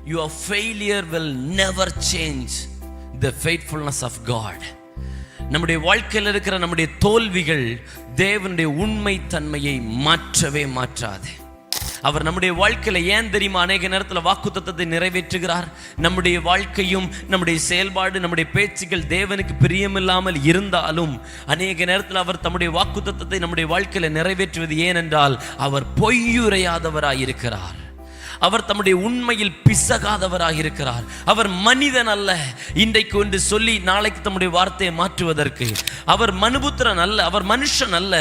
your failure will never change the faithfulness of God. நம்முடைய வாழ்க்கையில் இருக்கிற நம்முடைய தோல்விகள் தேவனுடைய உண்மை தன்மையை மாற்றவே மாற்றாது. அவர் நம்முடைய வாழ்க்கையில ஏன் தெரியுமா அநேக நேரத்தில் வாக்குத்தத்தத்தை நிறைவேற்றுகிறார்? நம்முடைய வாழ்க்கையும் நம்முடைய செயல்பாடு நம்முடைய பேச்சுகள் தேவனுக்கு பிரியமில்லாமல் இருந்தாலும் அநேக நேரத்தில் அவர் தம்முடைய வாக்குத்தத்தத்தை நம்முடைய வாழ்க்கையில நிறைவேற்றுவது ஏனென்றால் அவர் பொய்யுரையாதவராயிருக்கிறார். அவர் தம்முடைய உண்மையில் பிசகாதவராக இருக்கிறார். அவர் மனிதன் அல்ல இன்றைக்கு ஒன்று சொல்லி நாளைக்கு தம்முடைய வார்த்தையை மாற்றுவதற்கு. அவர் மனுபுத்திரன் அல்ல, அவர் மனுஷன் அல்ல.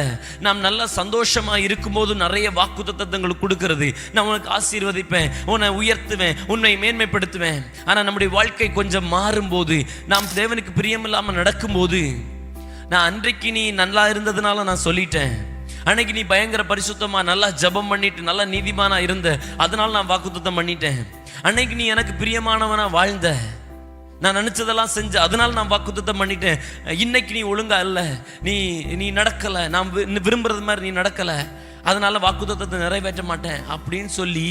நாம் நல்லா சந்தோஷமா இருக்கும்போது நிறைய வாக்குத்தத்தங்கள் கொடுக்கிறது. நான் உனக்கு ஆசீர்வதிப்பேன், உன்னை உயர்த்துவேன், உன்னை மேன்மைப்படுத்துவேன். ஆனால் நம்முடைய வாழ்க்கை கொஞ்சம் மாறும்போது, நாம் தேவனுக்கு பிரியமில்லாமல் நடக்கும்போது, நான் அன்றைக்கு நீ நல்லா இருந்ததுனால நான் சொல்லிட்டேன், அன்னைக்கு நீ பயங்கர பரிசுத்தமா நல்லா ஜபம் பண்ணிட்டு நல்லா நீதிமானா இருந்த, அதனால நான் வாக்குத்தத்தம் பண்ணிட்டேன். அன்னைக்கு நீ எனக்கு பிரியமானவனா வாழ்ந்த, நான் நினைச்சதெல்லாம் செஞ்ச, அதனால நான் வாக்குத்தத்தம் பண்ணிட்டேன். இன்னைக்கு நீ ஒழுங்கா இல்ல, நீ நடக்கல, நான் விரும்புறது மாதிரி நீ நடக்கல, அதனால வாக்குத்தத்தத்தை நிறைவேற்ற மாட்டேன் அப்படின்னு சொல்லி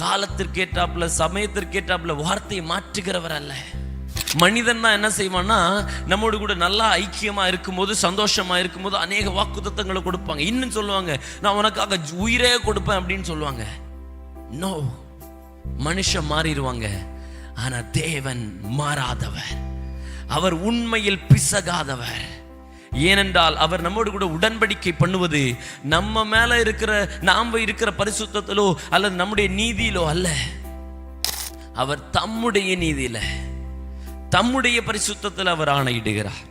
காலத்திற்கேற்றாப்புல சமயத்திற்கேற்றாப்புல வார்த்தையை மாற்றுகிறவர் அல்ல. மனிதன் தான் என்ன செய்வான்னா, நம்மோடு கூட நல்லா ஐக்கியமா இருக்கும்போது சந்தோஷமா இருக்கும்போது அநேக வாக்குத்தத்தங்களை கொடுப்பாங்க. இன்னும் சொல்லுவாங்க, நான் உனக்காக உயிரே கொடுப்பேன் அப்படின்னு சொல்லுவாங்க. நோ, மனுஷன் மாறிடுவாங்க, ஆனா தேவன் மாறாதவர். அவர் உண்மையில் பிசகாதவர். ஏனென்றால் அவர் நம்மோடு கூட உடன்படிக்கை பண்ணுவது நம்ம மேல இருக்கிற நாம இருக்கிற பரிசுத்தத்திலோ அல்லது நம்முடைய நீதியிலோ அல்ல. அவர் தம்முடைய நீதியில தம்முடைய பரிசுத்தத்தில் அவர் ஆணையிடுகிறார்.